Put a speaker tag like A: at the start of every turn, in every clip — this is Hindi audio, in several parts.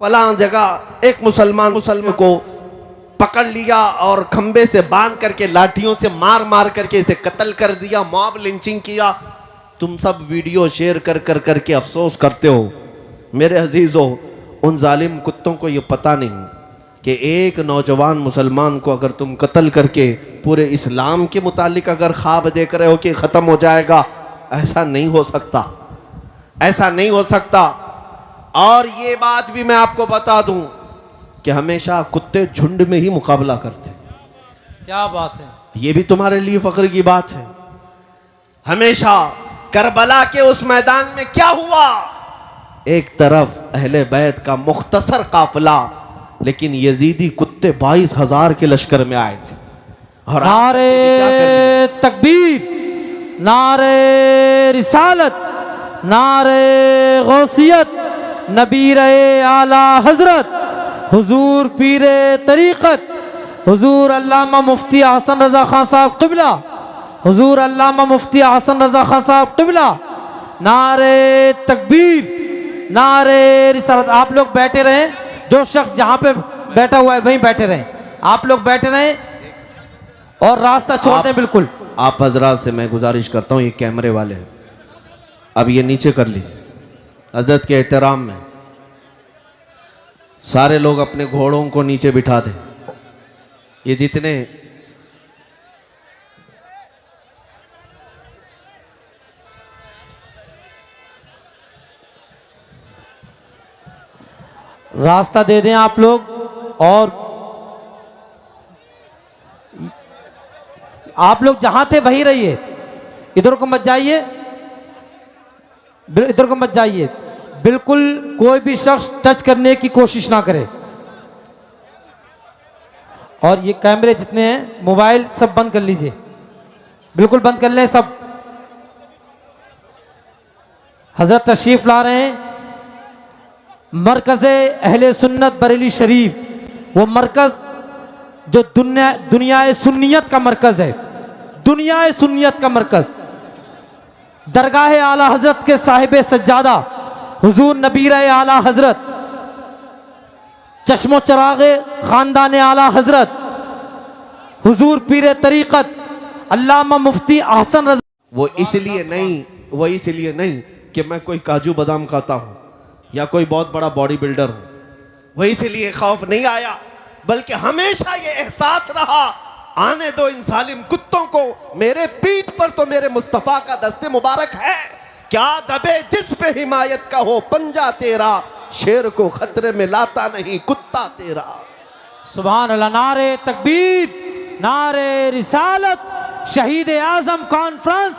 A: फलां जगह एक मुसलमान को पकड़ लिया और खंबे से बांध करके लाठियों से मार मार करके इसे कत्ल कर दिया, मॉब लिंचिंग किया। तुम सब वीडियो शेयर कर कर करके अफसोस करते हो। मेरे अजीजों, उन जालिम कुत्तों को ये पता नहीं कि एक नौजवान मुसलमान को अगर तुम कत्ल करके पूरे इस्लाम के मुतालिक अगर ख्वाब देख रहे हो कि ख़त्म हो जाएगा, ऐसा नहीं हो सकता, ऐसा नहीं हो सकता। और ये बात भी मैं आपको बता दूं कि हमेशा कुत्ते झुंड में ही मुकाबला करते।
B: क्या बात है,
A: ये भी तुम्हारे लिए फख्र की बात है। हमेशा करबला के उस मैदान में क्या हुआ, एक तरफ अहले बैत का मुख्तसर काफिला, लेकिन यजीदी कुत्ते 22,000 के लश्कर में आए थे। और
B: नारे तकबीर, नारे रिसालत, नारे गौसियत, नबीर आला हजरत हुजूर पीरे तरीक़त हुजूर अल्लामा मुफ्ती हसन रजा खान साहब क़िबला, हुजूर अल्लामा मुफ्ती हसन रजा खान साहब क़िबला, नारे तकबीर, नारे रिसालत। आप लोग बैठे रहें, जो शख्स जहाँ पे बैठा हुआ है वहीं बैठे रहें, आप लोग बैठे रहें और रास्ता छोड़ दें बिल्कुल।
A: आप हजरात से मैं गुजारिश करता हूँ, ये कैमरे वाले हैं, अब ये नीचे कर लीजिए। हजरत के एहतराम में सारे लोग अपने घोड़ों को नीचे बिठा दें। ये जितने
B: रास्ता दे दें आप लोग, और आप लोग जहां थे वहीं रहिए, इधर को मत जाइए, इधर को मत जाइए, बिल्कुल कोई भी शख्स टच करने की कोशिश ना करे। और ये कैमरे जितने हैं, मोबाइल सब बंद कर लीजिए, बिल्कुल बंद कर लें सब। हजरत तशरीफ ला रहे हैं मरकज़े अहले सुन्नत बरेली शरीफ, वो मरकज़ जो दुनिया सुन्नियत का मरकज़ है, दुनिया सुन्नियत का मरकज़, दरगाह आला हजरत के साहिब सज्जादा हुजूर नबीर आला हजरत, चश्मो चरागे खानदान आला हजरत हुजूर पीर तरीक़त अल्लामा मुफ्ती हसन रज़ा।
A: वो इसलिए नहीं कि मैं कोई काजू बादाम खाता हूँ या कोई बहुत बड़ा बॉडी बिल्डर हूँ, वो इसलिए खौफ नहीं आया, बल्कि हमेशा ये एहसास रहा, आने दो इन जालिम कुत्तों को, मेरे पीठ पर तो मेरे मुस्तफ़ा का दस्ते मुबारक है, क्या दबे जिस पे हिमायत का हो पंजा तेरा, शेर को खतरे में लाता नहीं कुत्ता तेरा।
B: सुभान अल्लाह। नारे तकबीर, नारे रिसालत, शहीद आजम कॉन्फ्रेंस,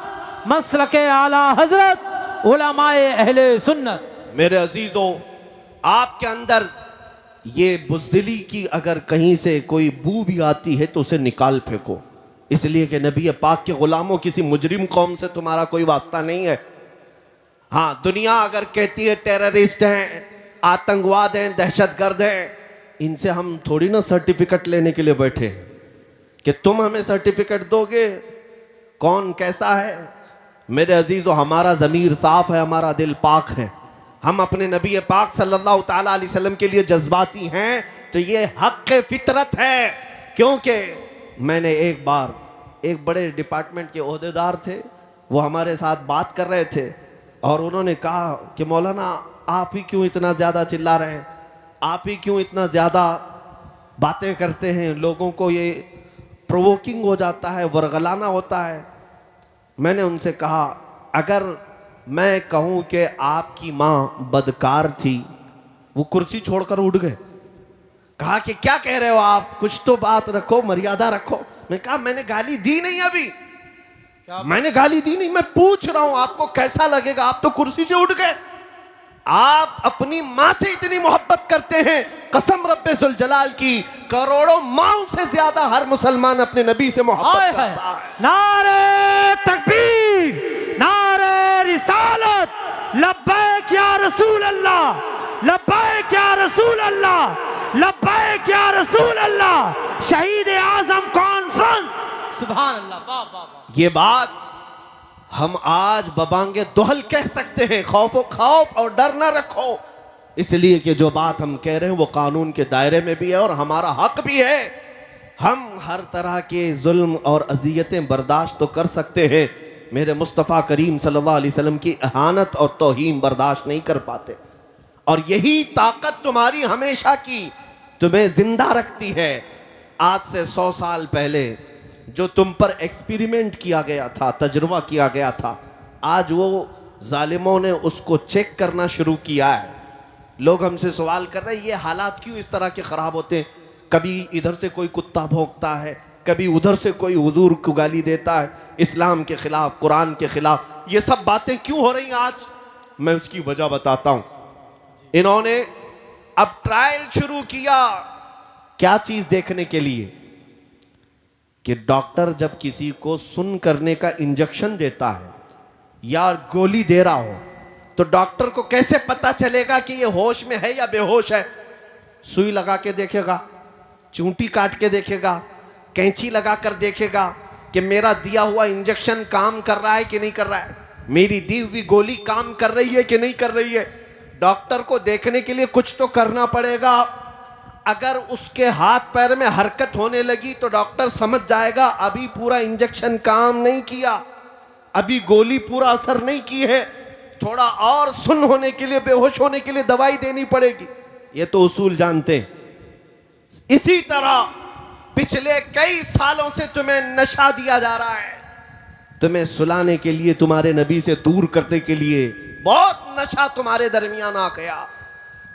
B: मसलके आला हजरत, उलमाए अहले सुन्नत।
A: मेरे अजीजों, आपके अंदर ये बुज़दिली की अगर कहीं से कोई बू भी आती है तो उसे निकाल फेंको, इसलिए कि नबी पाक के गुलामों, किसी मुजरिम कौम से तुम्हारा कोई वास्ता नहीं है। हाँ, दुनिया अगर कहती है टेररिस्ट हैं, आतंकवाद हैं, दहशतगर्द हैं, इनसे हम थोड़ी ना सर्टिफिकेट लेने के लिए बैठे हैं कि तुम हमें सर्टिफिकेट दोगे, कौन कैसा है। मेरे अजीजों, हमारा ज़मीर साफ है, हमारा दिल पाक है, हम अपने नबी पाक सल्लल्लाहु ताला अलैहि वसल्लम के लिए जज्बाती हैं, तो ये हक़ फितरत है। क्योंकि मैंने एक बार, एक बड़े डिपार्टमेंट के ओहदेदार थे, वो हमारे साथ बात कर रहे थे और उन्होंने कहा कि मौलाना आप ही क्यों इतना ज़्यादा चिल्ला रहे हैं, आप ही क्यों इतना ज़्यादा बातें करते हैं, लोगों को ये प्रोवोकिंग हो जाता है, वरगलाना होता है। मैंने उनसे कहा, अगर मैं कहूं कि आपकी माँ बदकार थी, वो कुर्सी छोड़कर उठ गए। कहा कि क्या कह रहे हो आप, कुछ तो बात रखो, मर्यादा रखो। मैं कहा मैंने गाली दी नहीं, अभी मैंने गाली दी नहीं, मैं पूछ रहा हूं आपको कैसा लगेगा, आप तो कुर्सी से उठ गए। आप अपनी माँ से इतनी मोहब्बत करते हैं, कसम रब्बे जुल जलाल की, करोड़ों माओं से ज्यादा हर मुसलमान अपने नबी से मोहब्बत करता है।
B: नारे तकबीर, नारे रिसालत, लब्बैक या रसूल अल्लाह, लब्बैक या रसूल अल्लाह, लब्बैक या रसूल अल्लाह, शहीद आजम कॉन्फ्रेंस। सुभान अल्लाह, वाह वाह वाह।
A: ये बात हम आज बबांगे दोहल कह सकते हैं, खौफ और डर ना रखो, इसलिए कि जो बात हम कह रहे हैं वो कानून के दायरे में भी है और हमारा हक भी है। हम हर तरह के जुल्म और अजियतें बर्दाश्त तो कर सकते हैं, मेरे मुस्तफ़ा करीम सल्लल्लाहु अलैहि वसल्लम की अहानत और तौहीन बर्दाश्त नहीं कर पाते। और यही ताकत तुम्हारी हमेशा की तुम्हें जिंदा रखती है। आज से 100 साल पहले जो तुम पर एक्सपेरिमेंट किया गया था, तजुर्बा किया गया था, आज वो जालिमों ने उसको चेक करना शुरू किया है। लोग हमसे सवाल कर रहे हैं ये हालात क्यों इस तरह के ख़राब होते हैं, कभी इधर से कोई कुत्ता भौंकता है, कभी उधर से कोई हुजूर को गाली देता है, इस्लाम के खिलाफ, कुरान के खिलाफ, ये सब बातें क्यों हो रही हैं आज? मैं उसकी वजह बताता हूं। इन्होंने अब ट्रायल शुरू किया, क्या चीज देखने के लिए कि डॉक्टर जब किसी को सुन करने का इंजेक्शन देता है या गोली दे रहा हो तो डॉक्टर को कैसे पता चलेगा कि ये होश में है या बेहोश है? सुई लगा के देखेगा, चूंटी काट के देखेगा, कैंची लगा कर देखेगा कि मेरा दिया हुआ इंजेक्शन काम कर रहा है कि नहीं कर रहा है, मेरी दी हुई गोली काम कर रही है कि नहीं कर रही है। डॉक्टर को देखने के लिए कुछ तो करना पड़ेगा। अगर उसके हाथ पैर में हरकत होने लगी तो डॉक्टर समझ जाएगा अभी पूरा इंजेक्शन काम नहीं किया, अभी गोली पूरा असर नहीं की है, थोड़ा और सुन्न होने के लिए, बेहोश होने के लिए दवाई देनी पड़ेगी। ये तो उसूल जानते हैं। इसी तरह पिछले कई सालों से तुम्हें नशा दिया जा रहा है, तुम्हें सुलाने के लिए, तुम्हारे नबी से दूर करने के लिए बहुत नशा तुम्हारे दरमियान आ गया।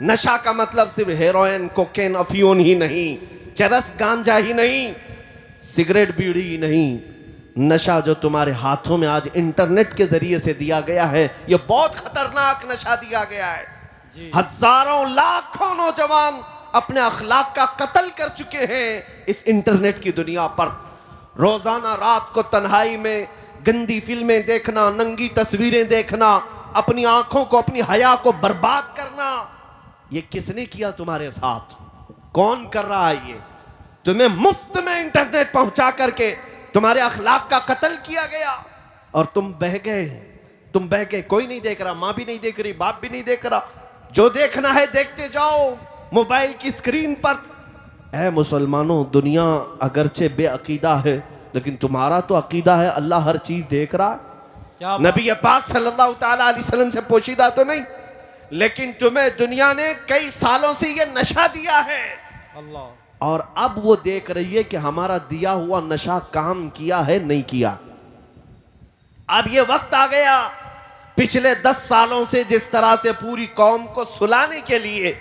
A: नशा का मतलब सिर्फ हेरोइन, कोकेन, अफीन ही नहीं, चरस, गांजा ही नहीं, सिगरेट, बीड़ी ही नहीं। नशा जो तुम्हारे हाथों में आज इंटरनेट के जरिए से दिया गया है, यह बहुत खतरनाक नशा दिया गया है। हजारों लाखों नौजवान अपने अखलाक का कत्ल कर चुके हैं इस इंटरनेट की दुनिया पर। रोजाना रात को तन्हाई में गंदी फिल्में देखना, नंगी तस्वीरें देखना, अपनी आंखों को, अपनी हया को बर्बाद करना, ये किसने किया तुम्हारे साथ? कौन कर रहा है ये? तुम्हें मुफ्त में इंटरनेट पहुंचा करके तुम्हारे अखलाक का कत्ल किया गया और तुम बह गए। तुम बह गए, कोई नहीं देख रहा, मां भी नहीं देख रही, बाप भी नहीं देख रहा, जो देखना है देखते जाओ मोबाइल की स्क्रीन पर। ऐ मुसलमानों, दुनिया अगरचे बेअकीदा है लेकिन तुम्हारा तो अकीदा है अल्लाह हर चीज देख रहा है। नबी पाक सल्लल्लाहु ताला अलैहि वसल्लम से पोशीदा तो नहीं, लेकिन तुम्हें दुनिया ने कई सालों से ये नशा दिया है अल्लाह, और अब वो देख रही है कि हमारा दिया हुआ नशा काम किया है नहीं किया। अब ये वक्त आ गया, पिछले 10 सालों से जिस तरह से पूरी कौम को सुलाने के लिए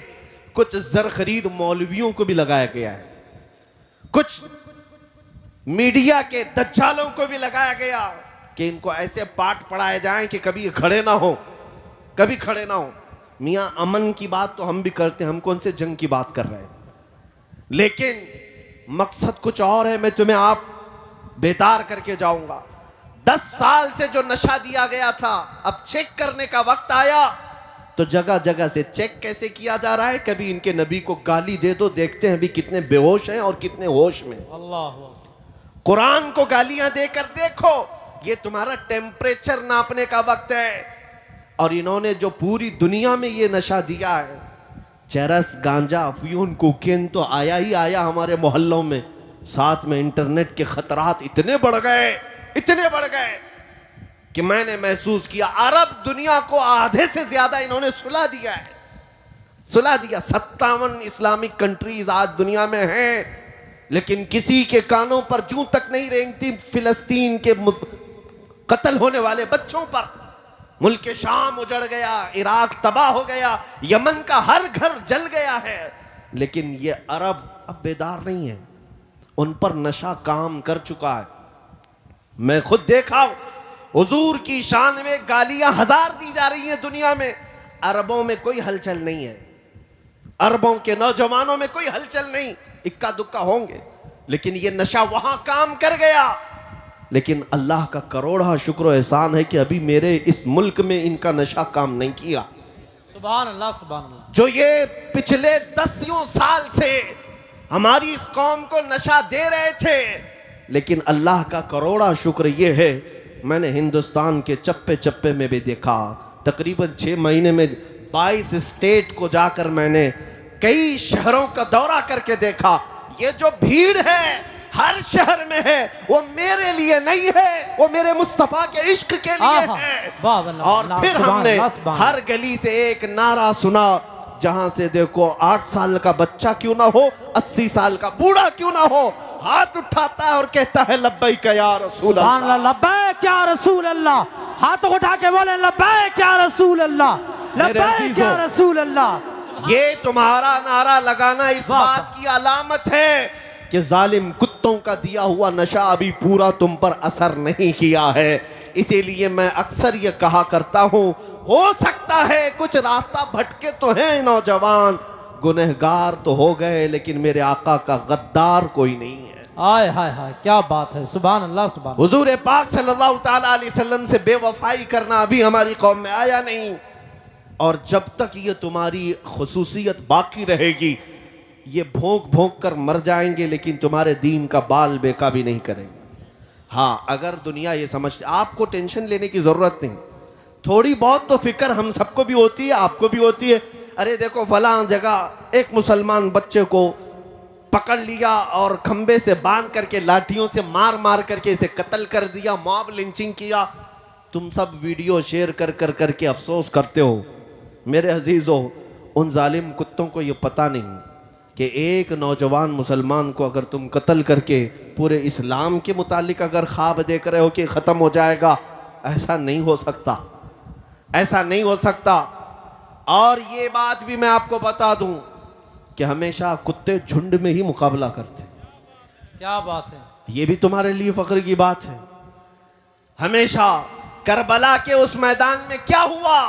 A: कुछ जर खरीद मौलवियों को भी लगाया गया है, कुछ मीडिया के दज्जालों को भी लगाया गया कि इनको ऐसे पाठ पढ़ाए जाएं कि कभी खड़े ना हो, कभी खड़े ना हो। मियां अमन की बात तो हम भी करते हैं, हम कौन से जंग की बात कर रहे हैं, लेकिन मकसद कुछ और है। मैं तुम्हें आप बेदार करके जाऊंगा। 10 साल से जो नशा दिया गया था, अब चेक करने का वक्त आया तो जगह जगह से चेक कैसे किया जा रहा है। कभी इनके नबी को गाली दे दो, देखते हैं अभी कितने बेहोश हैं और कितने होश में। अल्लाह, कुरान को गालियां देकर देखो, ये तुम्हारा टेम्परेचर नापने का वक्त है। और इन्होंने जो पूरी दुनिया में ये नशा दिया है, चरस, गांजा, अफीम, कोकेन तो आया ही आया हमारे मोहल्लों में, साथ में इंटरनेट के खतरात इतने बढ़ गए, इतने बढ़ गए कि मैंने महसूस किया अरब दुनिया को आधे से ज्यादा इन्होंने सुला दिया है, सुला दिया। 57 इस्लामिक कंट्रीज आज दुनिया में हैं, लेकिन किसी के कानों पर जूं तक नहीं रेंगती फिलिस्तीन के कत्ल होने वाले बच्चों पर। मुल्क शाम उजड़ गया, इराक तबाह हो गया, यमन का हर घर जल गया है, लेकिन ये अरब अब बेदार नहीं है, उन पर नशा काम कर चुका है। मैं खुद देखा, हुजूर की शान में गालियां 1000 दी जा रही हैं दुनिया में, अरबों में कोई हलचल नहीं है, अरबों के नौजवानों में कोई हलचल नहीं, इक्का दुक्का होंगे, लेकिन ये नशा वहां काम कर गया। लेकिन अल्लाह का करोड़ा शुक्र एहसान है कि अभी मेरे इस मुल्क में इनका नशा काम नहीं किया।
B: सुभान अल्लाह, सुभान अल्लाह।
A: जो ये पिछले 10 साल से हमारी इस कौम को नशा दे रहे थे, लेकिन अल्लाह का करोड़ा शुक्र ये है, मैंने हिंदुस्तान के चप्पे चप्पे में भी देखा, तकरीबन 6 महीने में 22 स्टेट को जाकर मैंने कई शहरों का दौरा करके देखा, ये जो भीड़ है हर शहर में है, वो मेरे लिए नहीं है, वो मेरे मुस्तफा के इश्क के लिए है। और फिर हमने हर गली से एक नारा सुना, जहां से देखो 8 साल का बच्चा क्यों ना हो, 80 साल का बूढ़ा क्यों ना हो, हाथ उठाता है और कहता है लब्बैक या रसूल अल्लाह,
B: लब्बैक या रसूल अल्लाह। हाथ उठा के बोले लब्बैक या रसूल अल्लाह, लब्बैक या रसूल अल्लाह।
A: ये तुम्हारा नारा लगाना इस बात की अलामत है कि जालिम कुत्तों का दिया हुआ नशा अभी पूरा तुम पर असर नहीं किया है। इसीलिए मैं अक्सर ये कहा करता हूं, हो सकता है कुछ रास्ता भटके तो हैं नौजवान, गुनहगार तो हो गए, लेकिन मेरे आका का गद्दार कोई नहीं है।
B: आय हाय हाय, क्या बात है, सुभान अल्लाह सुभान।
A: हुजूर पाक सल्लल्लाहु ताला अलैहि वसल्लम से बेवफाई करना अभी हमारी कौम में आया नहीं, और जब तक ये तुम्हारी खुसूसियत बाकी रहेगी, ये भोंक भोंक कर मर जाएंगे, लेकिन तुम्हारे दीन का बाल बेका भी नहीं करेंगे। हाँ, अगर दुनिया ये समझती, आपको टेंशन लेने की जरूरत नहीं, थोड़ी बहुत तो फिक्र हम सबको भी होती है, आपको भी होती है। अरे देखो फलां जगह एक मुसलमान बच्चे को पकड़ लिया और खंबे से बांध करके लाठियों से मार मार करके इसे कत्ल कर दिया, मॉब लिंचिंग किया। तुम सब वीडियो शेयर कर कर करके अफसोस करते हो। मेरे अजीजों, उन जालिम कुत्तों को ये पता नहीं कि एक नौजवान मुसलमान को अगर तुम कत्ल करके पूरे इस्लाम के मुतालिक अगर ख्वाब देख रहे हो कि ख़त्म हो जाएगा, ऐसा नहीं हो सकता, ऐसा नहीं हो सकता। और ये बात भी मैं आपको बता दूं कि हमेशा कुत्ते झुंड में ही मुकाबला करते।
B: क्या बात है,
A: ये भी तुम्हारे लिए फख्र की बात है। हमेशा करबला के उस मैदान में क्या हुआ,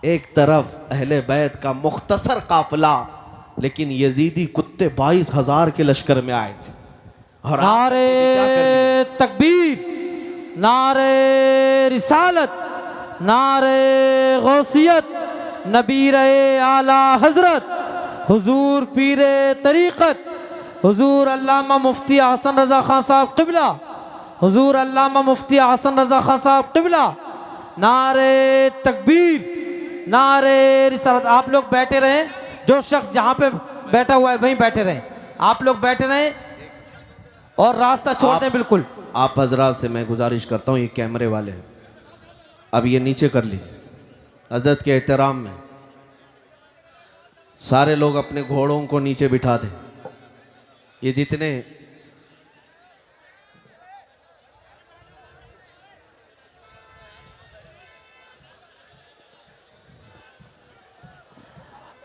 A: एक तरफ अहले बैत का मुख्तसर काफिला, लेकिन यजीदी कुत्ते 22,000 के लश्कर में आए थे। और
B: नारे तकबीर, नारे रिसालत, नारे गौसियत, नबी रहे आला हजरत हुजूर पीरे तरीक़त, हुजूर अल्लामा मुफ्ती हसन रज़ा खान साहब क़िबला, हुजूर अल्लामा मुफ्ती हसन रज़ा खान साहब क़िबला, नारे तकबीर, नारे रिसालत। आप लोग बैठे रहें, जो शख्स जहाँ पे बैठा हुआ है वहीं बैठे रहें, आप लोग बैठे रहें और रास्ता छोड़ दें बिल्कुल।
A: आप हजरात से मैं गुजारिश करता हूँ, ये कैमरे वाले हैं, अब ये नीचे कर लीजिए। हजरत के एहतराम में सारे लोग अपने घोड़ों को नीचे बिठा दें। ये जितने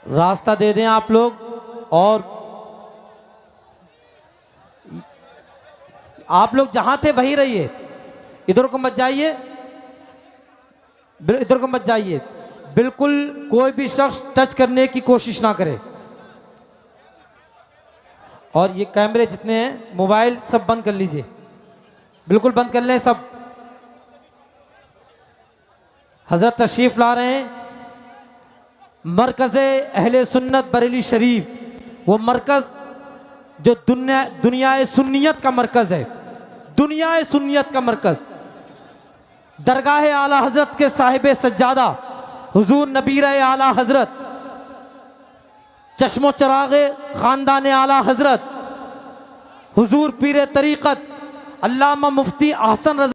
B: रास्ता दे दें आप लोग, और आप लोग जहां थे वहीं रहिए, इधर को मत जाइए, इधर को मत जाइए, बिल्कुल कोई भी शख्स टच करने की कोशिश ना करे। और ये कैमरे जितने हैं, मोबाइल सब बंद कर लीजिए, बिल्कुल बंद कर लें सब। हजरत तशरीफ ला रहे हैं मरकज़ अहले सुन्नत बरेली शरीफ, वो मरकज़ जो दुनिया सुन्नियत का मरकज़ है, दुनिया सुन्नियत का मरकज़, दरगाह आला हजरत के साहिब सज्जादा हुजूर नबीर आला हजरत, चश्मो चरागे ख़ानदान आला हजरत हुजूर पीर तरीक़त अल्लामा मुफ्ती अहसन रज़ा